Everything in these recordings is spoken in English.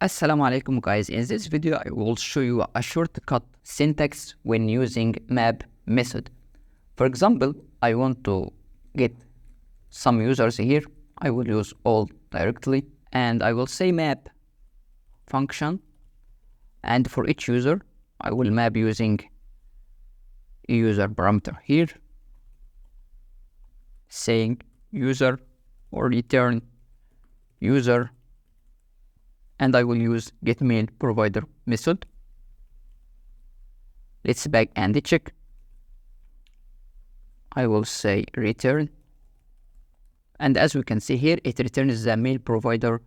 Assalamu alaikum guys. In this video I will show you a shortcut syntax when using map method. For example, I want to get some users here. I will use all directly and I will say map function, and for each user I will map using a user parameter here, saying user or return user, and I will use getMailProvider method. Let's back and check. I will say return, and as we can see here, it returns the mail provider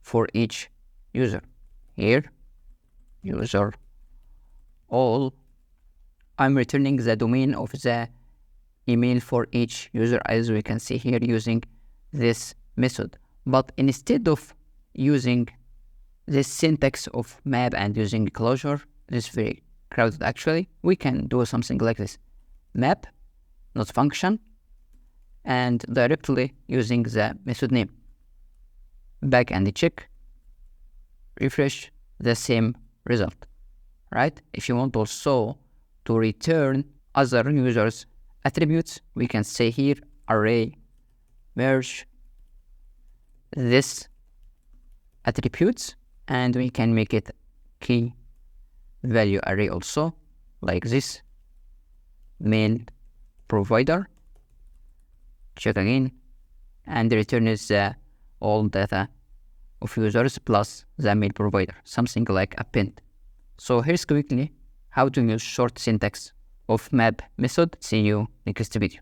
for each user. Here, user all, I'm returning the domain of the email for each user, as we can see here, using this method. But instead of using this syntax of map and using closure, this is very crowded actually, we can do something like this: map, not function, and directly using the method name. Back and check, refresh, the same result, right? If you want also to return other users' attributes, we can say here array merge this attributes, and we can make it key value array also, like this. Mail provider, check again, and return is all data of users plus the mail provider, something like append. So here's quickly how to use short syntax of map method. See you next video.